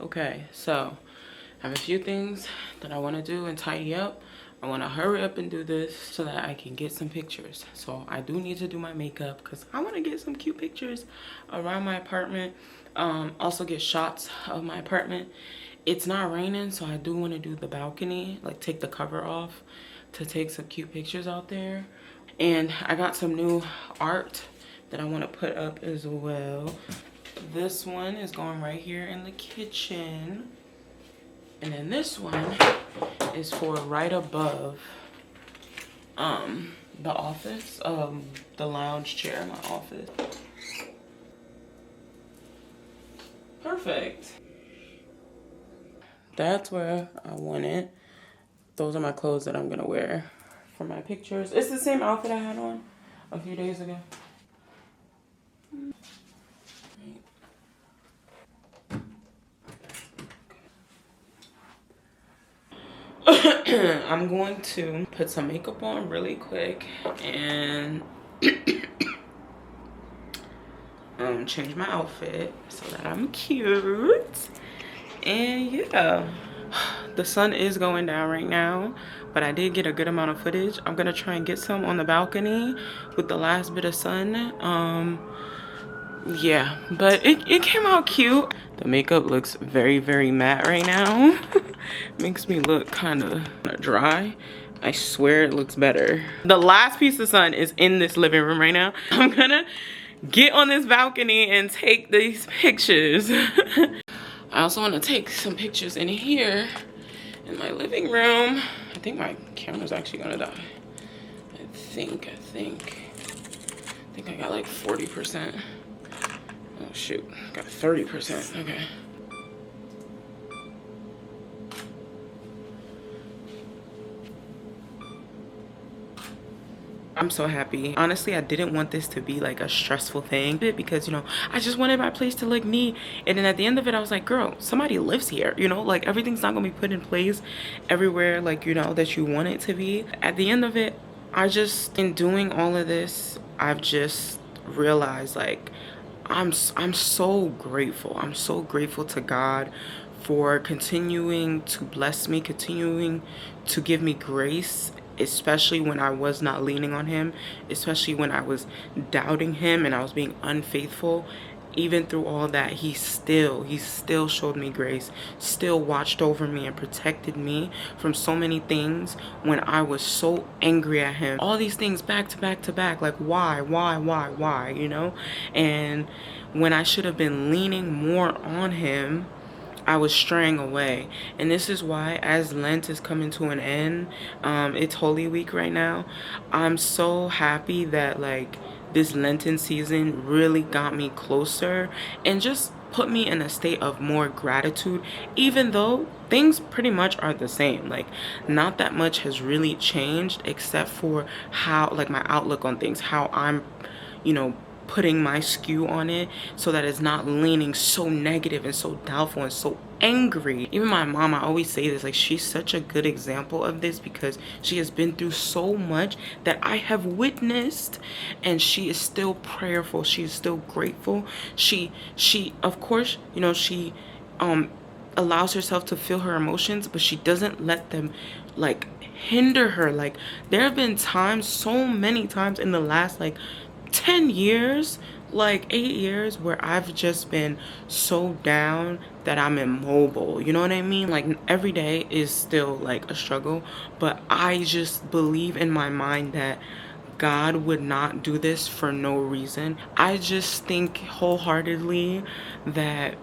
Okay, so I have a few things that I want to do and tidy up. I want to hurry up and do this so that I can get some pictures. So I do need to do my makeup because I want to get some cute pictures around my apartment. Also get shots of my apartment. It's not raining, so I do want to do the balcony, like take the cover off to take some cute pictures out there. And I got some new art that I want to put up as well. This one is going right here in the kitchen. And then this one is for right above the office, the lounge chair in my office. Perfect. That's where I want it. Those are my clothes that I'm gonna wear for my pictures. It's the same outfit I had on a few days ago. I'm going to put some makeup on really quick and change my outfit so that I'm cute. And yeah, the sun is going down right now, but I did get a good amount of footage. I'm gonna try and get some on the balcony with the last bit of sun. Yeah, but it came out cute. The makeup looks very, very matte right now. Makes me look kind of dry. I swear it looks better. The last piece of sun is in this living room right now. I'm gonna get on this balcony and take these pictures. I also want to take some pictures in here in my living room. I think my camera's actually gonna die. I think I got like 40%. Oh shoot, got 30%, okay. I'm so happy. Honestly, I didn't want this to be like a stressful thing because, you know, I just wanted my place to look neat. And then at the end of it, I was like, girl, somebody lives here, you know, like everything's not gonna be put in place everywhere, like, you know, that you want it to be. At the end of it, in doing all of this, I've just realized like, I'm so grateful. I'm so grateful to God for continuing to bless me, continuing to give me grace, especially when I was not leaning on him, especially when I was doubting him and I was being unfaithful. Even through all that, he still showed me grace, still watched over me and protected me from so many things when I was so angry at him. All these things back to back to back, like why, you know? And when I should have been leaning more on him, I was straying away. And this is why, as Lent is coming to an end, it's Holy Week right now, I'm so happy that like this Lenten season really got me closer and just put me in a state of more gratitude, even though things pretty much are the same. Like, not that much has really changed except for how, like, my outlook on things, how I'm, you know, putting my skew on it so that it's not leaning so negative and so doubtful and so angry. Even my mom, I always say this, like, she's such a good example of this because she has been through so much that I have witnessed, and she is still prayerful. She is still grateful. She of course, you know, she allows herself to feel her emotions, but she doesn't let them like hinder her. Like, there have been times, so many times in the last like 10 years, like 8 years, where I've just been so down that I'm immobile. You know what I mean? Like, every day is still like a struggle, but I just believe in my mind that God would not do this for no reason. I just think wholeheartedly that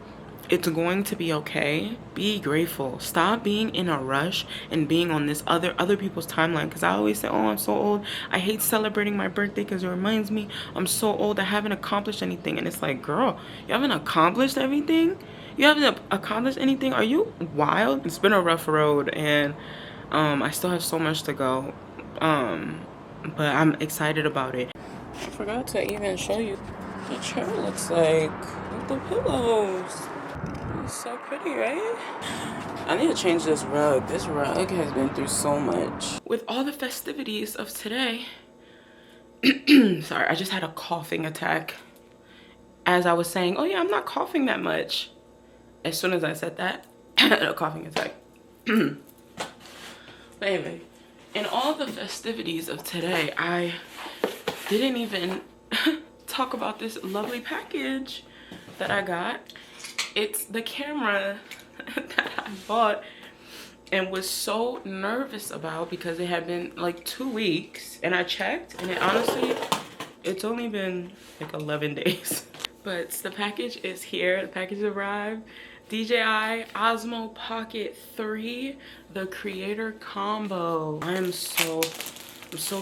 it's going to be okay. Be grateful. Stop being in a rush and being on this other people's timeline. Because I always say, oh, I'm so old. I hate celebrating my birthday because it reminds me I'm so old. I haven't accomplished anything. And it's like, girl, you haven't accomplished everything? You haven't accomplished anything? Are you wild? It's been a rough road, and I still have so much to go. But I'm excited about it. I forgot to even show you the chair looks like with the pillows. It's so pretty, right? I need to change this rug. This rug has been through so much. With all the festivities of today, sorry, I just had a coughing attack. As I was saying, oh yeah, I'm not coughing that much. As soon as I said that, a coughing attack. But anyway, in all the festivities of today, I didn't even talk about this lovely package that I got. It's the camera that I bought and was so nervous about because it had been like 2 weeks, and I checked and it honestly, it's only been like 11 days. But the package is here. The package arrived. DJI Osmo Pocket 3, the creator combo. I'm so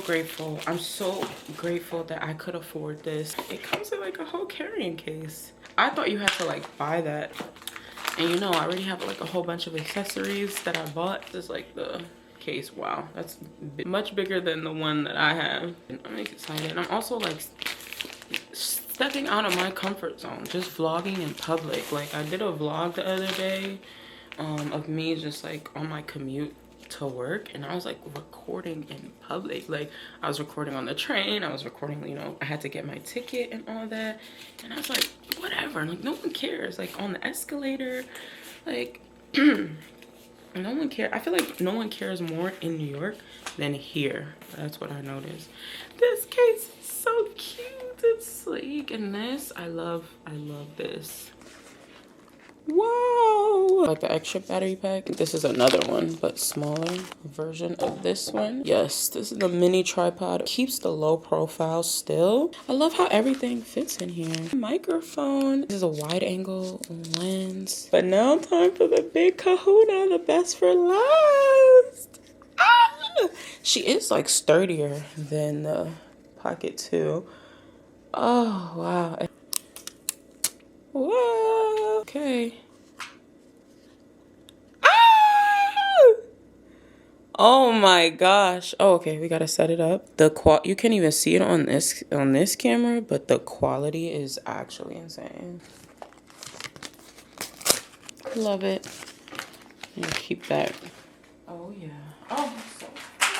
grateful. I'm so grateful that I could afford this. It comes in like a whole carrying case. I thought you had to like buy that. And you know, I already have like a whole bunch of accessories that I bought. This is like the case. Wow, that's much bigger than the one that I have. And I'm excited. And I'm also like stepping out of my comfort zone, just vlogging in public. Like I did a vlog the other day of me just like on my commute to work, and I was like recording in public. Like I was recording on the train, I was recording, you know, I had to get my ticket and all that, and I was like, whatever, like no one cares. Like on the escalator, like no one cares. I feel like no one cares more in New York than here. That's what I noticed. This case is so cute. It's sleek, and this I love this. Whoa, like the extra battery pack. This is another one but smaller version of this one. Yes, this is the mini tripod. Keeps the low profile still. I love how everything fits in here. Microphone. This is a wide angle lens. But now time for the big kahuna, the best for last. Ah! She is like sturdier than the Pocket 2. Oh wow. Whoa. Okay. Ah! Oh my gosh. Oh, okay, we gotta set it up. You can't even see it on this camera, but the quality is actually insane. Love it. And keep that. Oh yeah. Oh, so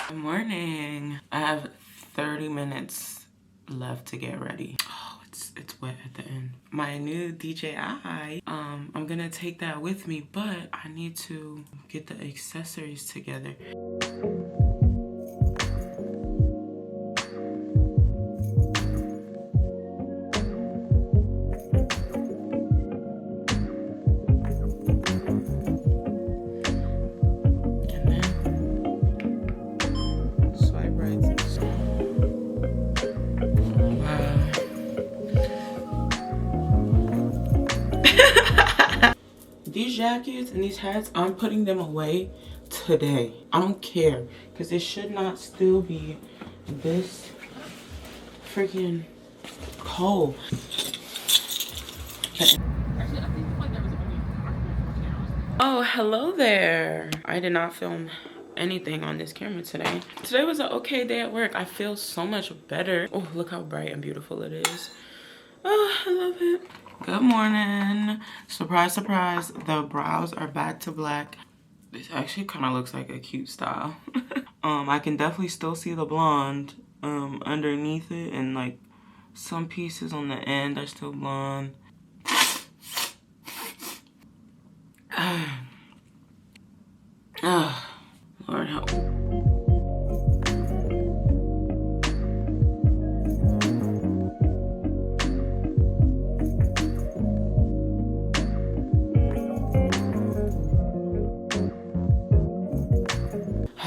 good morning. I have 30 minutes left to get ready. Oh, it's wet at the end. My new DJI, I'm gonna take that with me, but I need to get the accessories together. These jackets and these hats, I'm putting them away today. I don't care, because it should not still be this freaking cold. Oh, hello there. I did not film anything on this camera today. Today was an okay day at work. I feel so much better. Oh, look how bright and beautiful it is. Oh, I love it. Good morning. Surprise, surprise. The brows are back to black. This actually kind of looks like a cute style. I can definitely still see the blonde underneath it, and like some pieces on the end are still blonde. Lord help.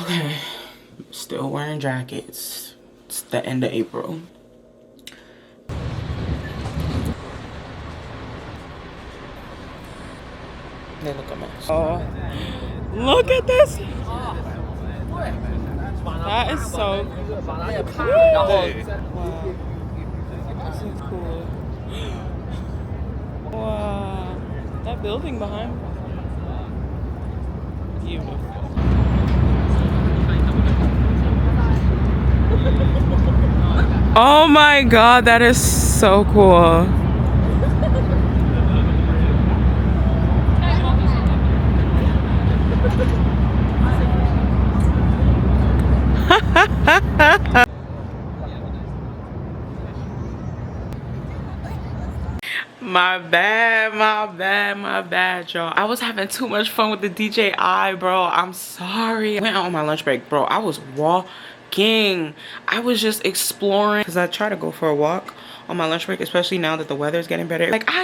Okay, still wearing jackets. It's the end of April. They look a mess. Oh, look at this. That is so cool. Wow. This is cool. Wow. That building behind me. Beautiful. Oh my god, that is so cool. my bad, y'all. I was having too much fun with the DJI, bro. I'm sorry. I went out on my lunch break, bro. I was walking. I was just exploring because I try to go for a walk on my lunch break, especially now that the weather is getting better. Like, I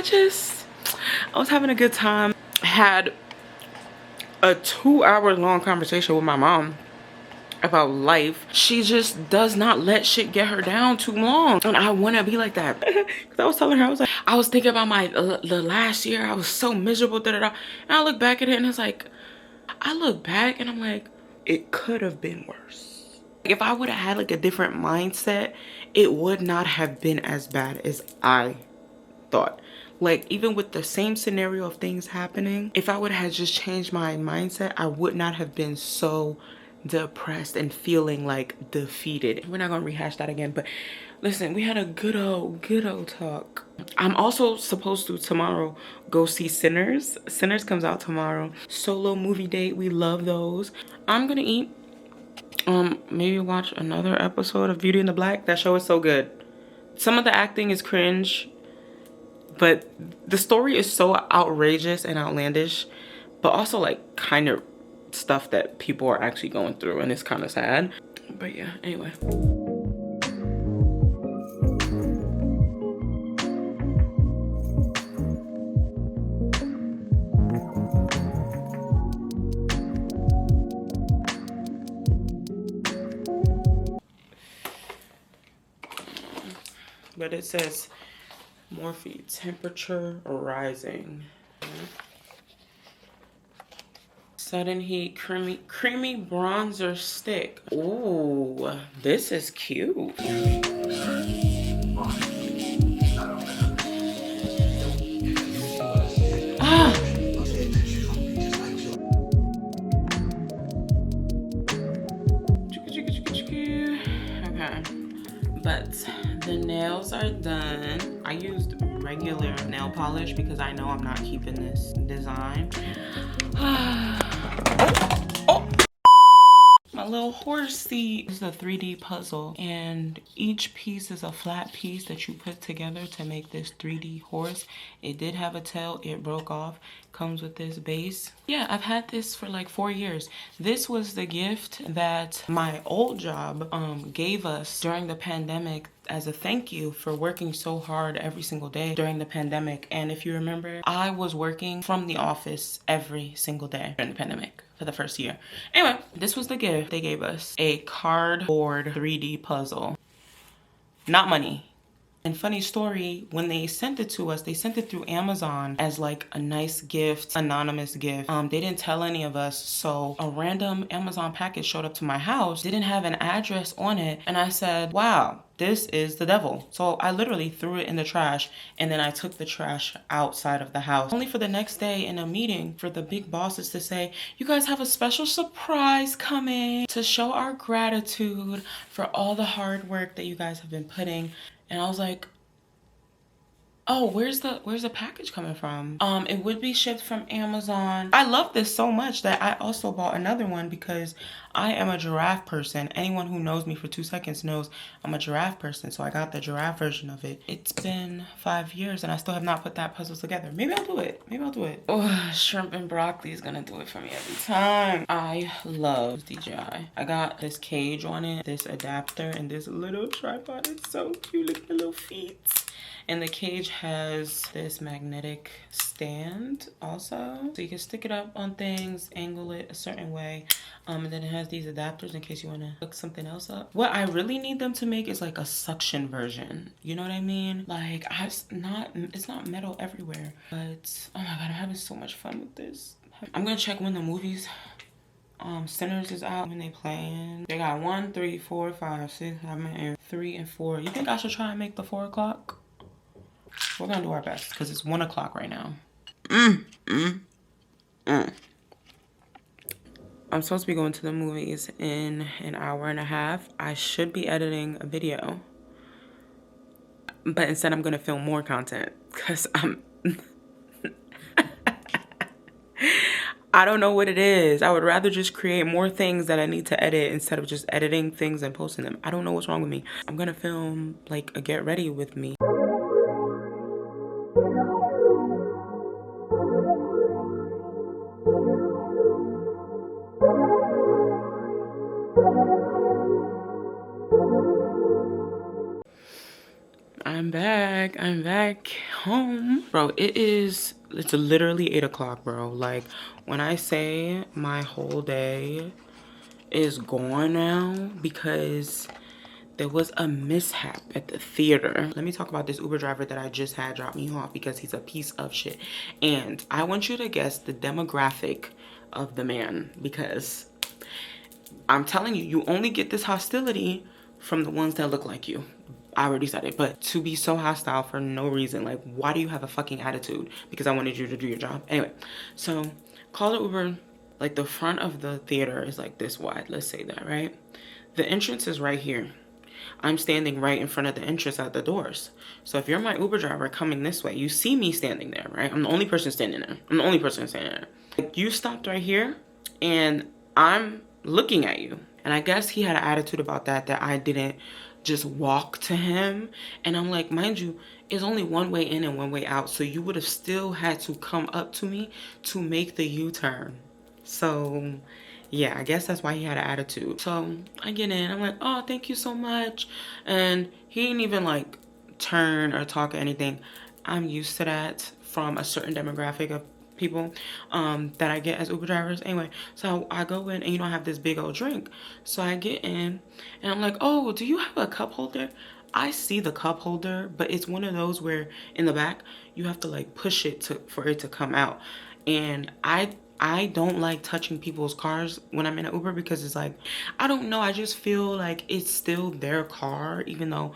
was having a good time. Had a 2-hour-long conversation with my mom about life. She just does not let shit get her down too long, and I want to be like that. Because I was telling her, I was like, I was thinking about my the last year. I was so miserable, and I look back at it and it's like, I look back and I'm like, it could have been worse. If I would have had like a different mindset, it would not have been as bad as I thought. Like, even with the same scenario of things happening, if I would have just changed my mindset, I would not have been so depressed and feeling like defeated. We're not gonna rehash that again, but listen, we had a good old talk. I'm also supposed to tomorrow go see Sinners. Sinners comes out tomorrow. Solo movie date, we love those. I'm gonna eat, maybe watch another episode of Beauty in the Black. That show is so good. Some of the acting is cringe, but the story is so outrageous and outlandish, but also like kind of stuff that people are actually going through, and it's kind of sad. But yeah, anyway. But it says Morphe temperature rising. Sudden heat, creamy bronzer stick. Ooh, this is cute. Ah. Okay, but the nails are done. I used regular nail polish because I know I'm not keeping this design. Oh, my little horsey. This is a 3D puzzle, and each piece is a flat piece that you put together to make this 3D horse. It did have a tail, it broke off. Comes with this base. Yeah, I've had this for like 4 years. This was the gift that my old job gave us during the pandemic as a thank you for working so hard every single day during the pandemic. And if you remember, I was working from the office every single day during the pandemic for the first year. Anyway, this was the gift they gave us. A cardboard 3D puzzle. Not money. And funny story, when they sent it to us, they sent it through Amazon as like a nice gift, anonymous gift. They didn't tell any of us. So a random Amazon package showed up to my house, didn't have an address on it. And I said, wow, this is the devil. So I literally threw it in the trash, and then I took the trash outside of the house. Only for the next day in a meeting for the big bosses to say, you guys have a special surprise coming to show our gratitude for all the hard work that you guys have been putting. And I was like, oh, where's the package coming from? It would be shipped from Amazon. I love this so much that I also bought another one because I am a giraffe person. Anyone who knows me for 2 seconds knows I'm a giraffe person. So I got the giraffe version of it. It's been 5 years and I still have not put that puzzle together. Maybe I'll do it. Maybe I'll do it. Oh, shrimp and broccoli is gonna do it for me every time. I love DJI. I got this cage on it, this adapter, and this little tripod. It's so cute. Look at the little feet. And the cage has this magnetic stand also. So you can stick it up on things, angle it a certain way. And then it has these adapters in case you want to hook something else up. What I really need them to make is like a suction version. You know what I mean? Like, it's not metal everywhere. But, oh my God, I'm having so much fun with this. I'm going to check when the movies Sinners is out, when they playing. They got 1, 3, 4, 5, 6, 7, and 3 and 4. You think I should try and make the 4 o'clock? We're gonna do our best because it's 1 o'clock right now. I'm supposed to be going to the movies in an hour and a half. I should be editing a video, but instead I'm gonna film more content because I don't know what it is. I would rather just create more things that I need to edit instead of just editing things and posting them. I don't know what's wrong with me. I'm gonna film like a get ready with me. I'm back home. Bro, it's literally 8 o'clock, bro. Like, when I say my whole day is gone now because there was a mishap at the theater. Let me talk about this Uber driver that I just had drop me off because he's a piece of shit. And I want you to guess the demographic of the man, because I'm telling you, you only get this hostility from the ones that look like you. I already said it, but to be so hostile for no reason, like, why do you have a fucking attitude? Because I wanted you to do your job. Anyway, so call the Uber. Like, the front of the theater is like this wide, let's say that, right? The entrance is right here. I'm standing right in front of the entrance at the doors. So if you're my Uber driver coming this way, you see me standing there, right? I'm the only person standing there. I'm the only person standing there. Like, you stopped right here and I'm looking at you. And I guess he had an attitude about that I didn't just walk to him. And I'm like, mind you, it's only one way in and one way out. So you would have still had to come up to me to make the U-turn. So yeah, I guess that's why he had an attitude. So I get in, I'm like, oh, thank you so much. And he didn't even like turn or talk or anything. I'm used to that from a certain demographic of people that I get as Uber drivers. Anyway, so I go in and you don't have this big old drink. So I get in and I'm like, oh, do you have a cup holder? I see the cup holder, but it's one of those where in the back you have to like push it for it to come out. And I don't like touching people's cars when I'm in an Uber because it's like, I don't know, I just feel like it's still their car, even though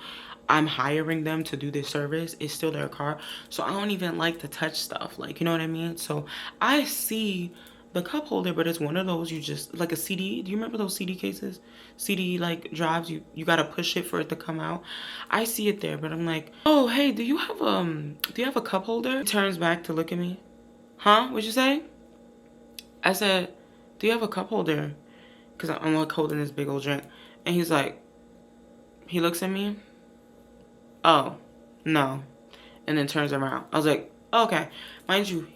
I'm hiring them to do this service, it's still their car. So I don't even like to touch stuff, like, you know what I mean? So I see the cup holder, but it's one of those, you just, like a CD, do you remember those CD cases? CD like drives, you gotta push it for it to come out. I see it there, but I'm like, oh, hey, do you have a cup holder? He turns back to look at me. Huh? What'd you say? I said, do you have a cup holder? Because I'm like holding this big old drink. And he's like, he looks at me. Oh, no. And then turns around. I was like, oh, okay. Mind you,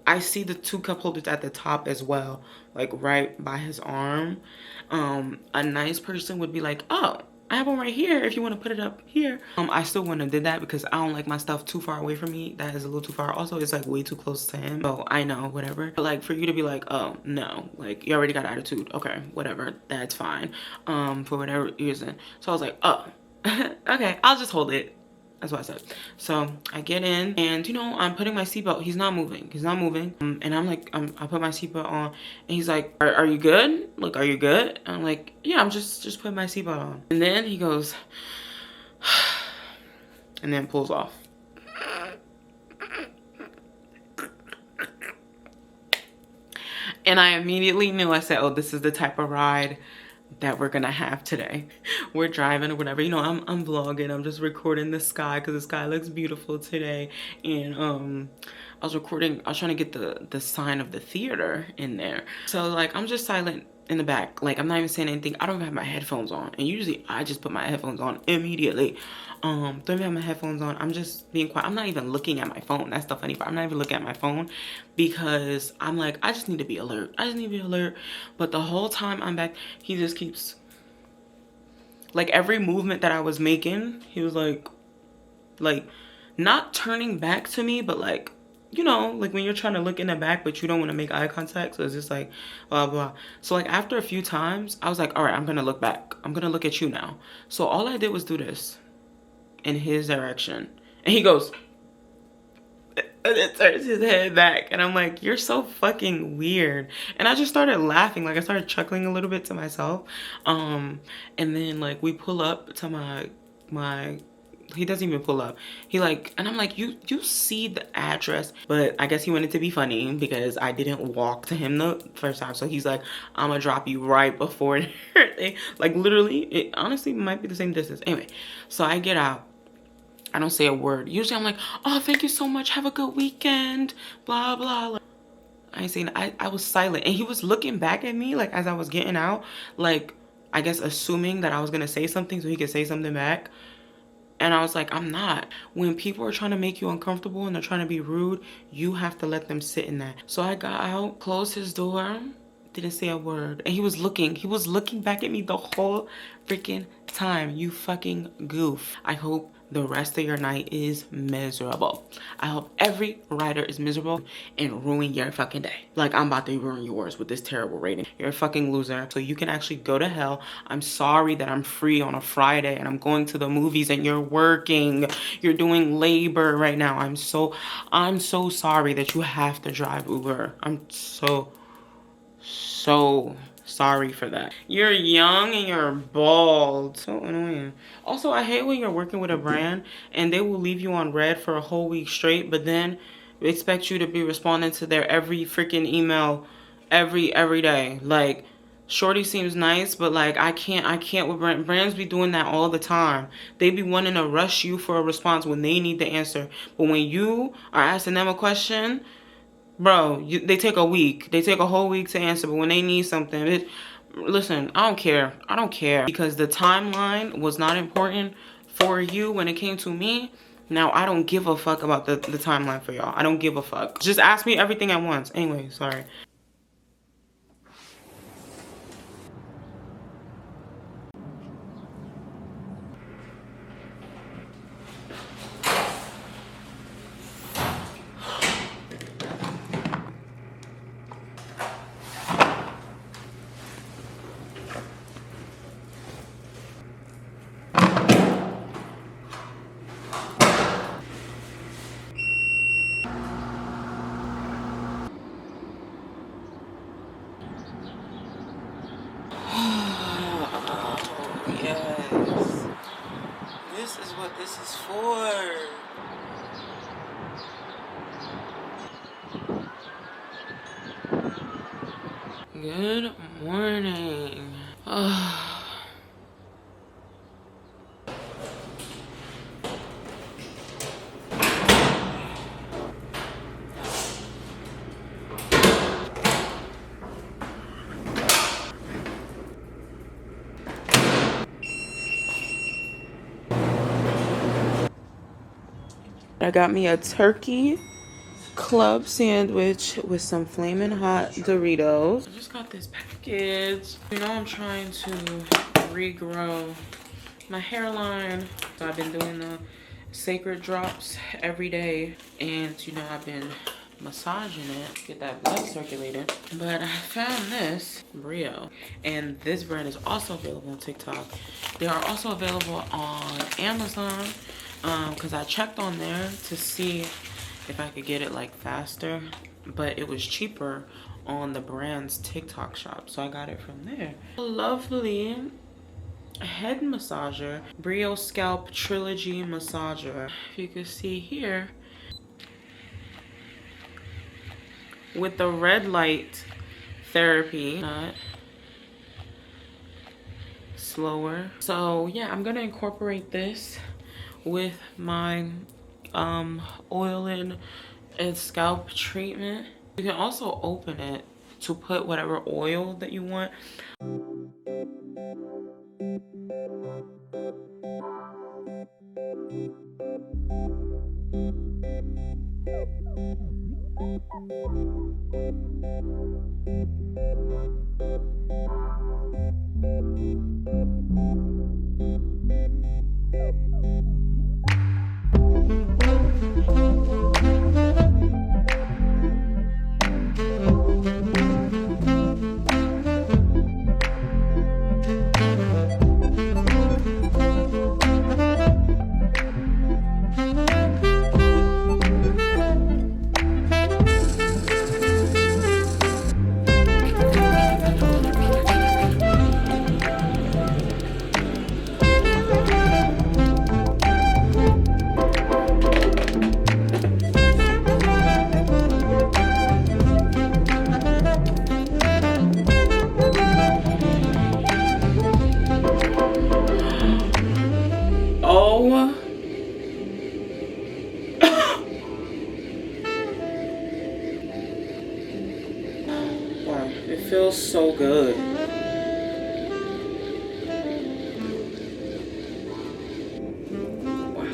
I see the 2 cup holders at the top as well, like right by his arm. A nice person would be like, oh, I have one right here if you want to put it up here. I still wouldn't have did that because I don't like my stuff too far away from me. That is a little too far. Also, it's like way too close to him. So I know, whatever. But like for you to be like, oh no, like you already got attitude. Okay, whatever, that's fine. For whatever reason. So I was like, oh, okay, I'll just hold it. That's what I said. So I get in and, you know, I'm putting my seatbelt. He's not moving. He's not moving. And I'm like, I put my seatbelt on and he's like, are you good? Like, are you good? And I'm like, yeah, I'm just putting my seatbelt on. And then he goes, and then pulls off. And I immediately knew, I said, oh, this is the type of ride that we're gonna have today. We're driving or whatever, you know, I'm vlogging, I'm just recording the sky because the sky looks beautiful today. And I was trying to get the sign of the theater in there. So like I'm just silent in the back, like I'm not even saying anything. I don't even have my headphones on, and usually I just put my headphones on immediately. Don't even have my headphones on. I'm just being quiet. I'm not even looking at my phone. That's the funny part. I'm not even looking at my phone because I'm like, I just need to be alert. I just need to be alert. But the whole time I'm back, he just keeps, like every movement that I was making, he was like not turning back to me, but like, you know, like when you're trying to look in the back, but you don't want to make eye contact. So it's just like, blah, blah. So like after a few times, I was like, all right, I'm going to look back. I'm going to look at you now. So all I did was do this in his direction. And he goes, and it turns his head back. And I'm like, you're so fucking weird. And I just started laughing. Like I started chuckling a little bit to myself. And then like we pull up to my he doesn't even pull up. He like, and I'm like, you see the address? But I guess he wanted to be funny because I didn't walk to him the first time. So he's like, I'm gonna drop you right before it. Like literally, it honestly might be the same distance. Anyway, so I get out. I don't say a word. Usually I'm like, oh, thank you so much. Have a good weekend. Blah, blah. Like, I ain't saying, I was silent. And he was looking back at me like as I was getting out, like, I guess assuming that I was gonna say something so he could say something back. And I was like, I'm not. When people are trying to make you uncomfortable and they're trying to be rude, you have to let them sit in that. So I got out, closed his door, didn't say a word. And he was looking back at me the whole freaking time. You fucking goof. I hope the rest of your night is miserable. I hope every rider is miserable and ruin your fucking day. Like I'm about to ruin yours with this terrible rating. You're a fucking loser. So you can actually go to hell. I'm sorry that I'm free on a Friday and I'm going to the movies and you're working. You're doing labor right now. I'm so sorry that you have to drive Uber. I'm so sorry for that. You're young and you're bald. So annoying. Also, I hate when you're working with a brand and they will leave you on red for a whole week straight, but then expect you to be responding to their every freaking email every day. Like, shorty seems nice, but like I can't with brands be doing that all the time. They be wanting to rush you for a response when they need the answer. But when you are asking them a question, bro, they take a week. They take a whole week to answer, but when they need something, listen, I don't care. I don't care. Because the timeline was not important for you when it came to me. Now, I don't give a fuck about the timeline for y'all. I don't give a fuck. Just ask me everything at once. Anyway, sorry. Yes. This is what this is for. Good morning. I got me a turkey club sandwich with some flaming hot Doritos. I just got this package. You know, I'm trying to regrow my hairline. So I've been doing the Cecred drops every day. And, you know, I've been massaging it, get that blood circulating. But I found this Breo. And this brand is also available on TikTok. They are also available on Amazon. Because I checked on there to see if I could get it like faster, but it was cheaper on the brand's TikTok shop, so I got it from there. Lovely head massager, Breo Scalp Trilogy Massager. If you can see here, with the red light therapy, not slower. So yeah, I'm gonna incorporate this with my oil and scalp treatment. You can also open it to put whatever oil that you want. It feels so good. Wow.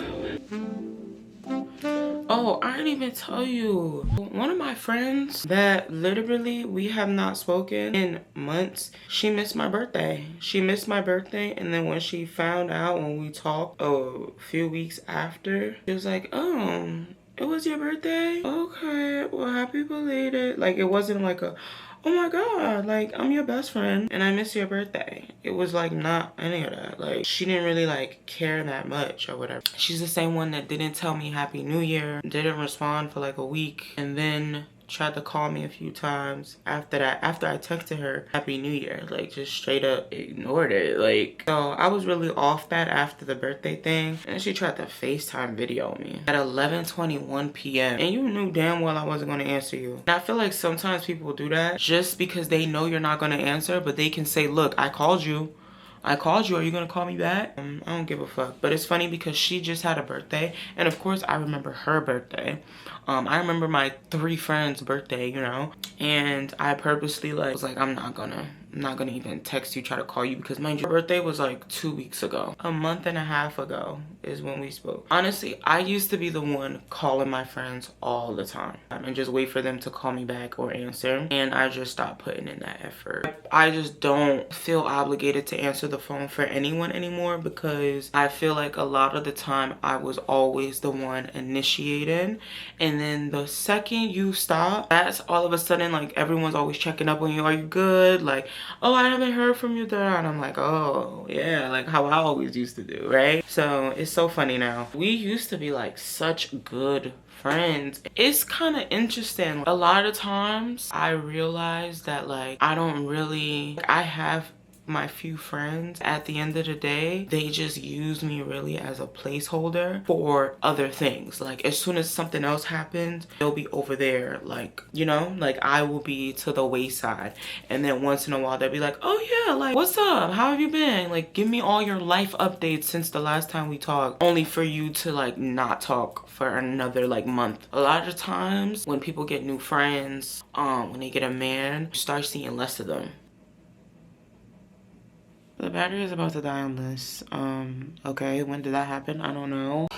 Oh, I didn't even tell you. One of my friends that literally we have not spoken in months, she missed my birthday. She missed my birthday, and then when she found out when we talked a few weeks after, she was like, oh, it was your birthday? Okay, well, happy belated. Like, it wasn't like a, oh my god, like, I'm your best friend and I miss your birthday. It was like not any of that. Like, she didn't really like care that much or whatever. She's the same one that didn't tell me Happy New Year, didn't respond for like a week, and then tried to call me a few times after that, after I texted her Happy New Year. Like, just straight up ignored it. Like, so I was really off that after the birthday thing, and she tried to FaceTime video me at 11:21 p.m. and you knew damn well I wasn't going to answer you. And I feel like sometimes people do that just because they know you're not going to answer, but they can say, look, I called you, are you gonna call me back? I don't give a fuck. But it's funny because she just had a birthday, and of course I remember her birthday. I remember my 3 friends' birthday, you know, and I purposely like was like, I'm not gonna even text you, try to call you, because mind you, her birthday was like 2 weeks ago. A month and a half ago is when we spoke. Honestly, I used to be the one calling my friends all the time and just wait for them to call me back or answer, and I just stopped putting in that effort. I just don't feel obligated to answer the phone for anyone anymore, because I feel like a lot of the time I was always the one initiating, and then the second you stop, that's all of a sudden like everyone's always checking up on you. Are you good? Like, oh, I haven't heard from you there. And I'm like, oh yeah, like how I always used to do, right? So it's so funny now. We used to be like such good friends. It's kind of interesting. A lot of times I realize that like I have my few friends, at the end of the day, they just use me really as a placeholder for other things. Like, as soon as something else happens, they'll be over there, like, you know, like I will be to the wayside, and then once in a while they'll be like, oh yeah, like, what's up, how have you been, like, give me all your life updates since the last time we talked, only for you to like not talk for another like month. A lot of times when people get new friends, when they get a man, you start seeing less of them. The battery is about to die on this. Okay, when did that happen? I don't know.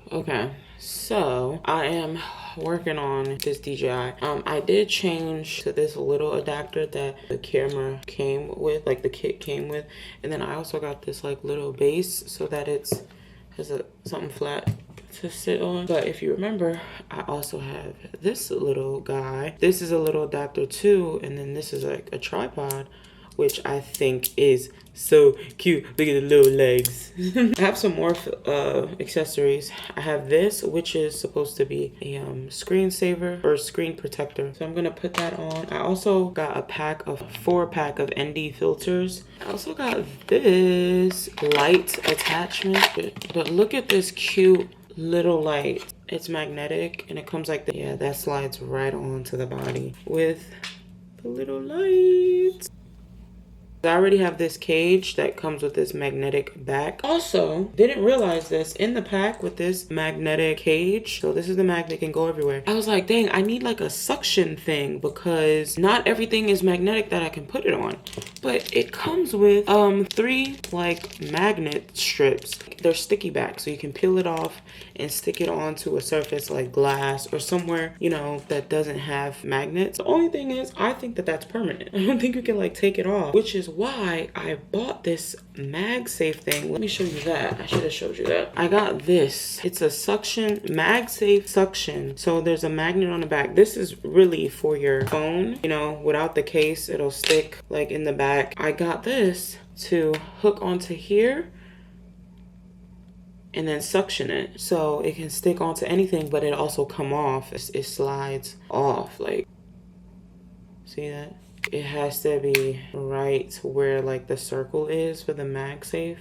Okay, so I am working on this DJI. I did change to this little adapter that the camera came with, like the kit came with, and then I also got this like little base so that it's has something flat to sit on. But if you remember, I also have this little guy. This is a little adapter too, and then this is like a tripod, which I think is so cute. Look at the little legs. I have some more accessories. I have this, which is supposed to be a screensaver or screen protector. So I'm gonna put that on. I also got a 4-pack of ND filters. I also got this light attachment. But look at this cute little light. It's magnetic and it comes like that. Yeah, that slides right onto the body with the little lights. I already have this cage that comes with this magnetic back. Also, didn't realize this in the pack with this magnetic cage. So this is the magnet, can go everywhere. I was like, dang, I need like a suction thing because not everything is magnetic that I can put it on. But it comes with 3 like magnet strips. They're sticky back, so you can peel it off and stick it onto a surface like glass or somewhere, you know, that doesn't have magnets. The only thing is, I think that that's permanent. I don't think you can like take it off, which is why I bought this MagSafe thing. Let me show you that. I should have showed you that. I got this. It's a suction, MagSafe suction. So there's a magnet on the back. This is really for your phone. You know, without the case, it'll stick like in the back. I got this to hook onto here and then suction it. So it can stick onto anything, but it also come off. It slides off, like, see that? It has to be right where like the circle is for the MagSafe.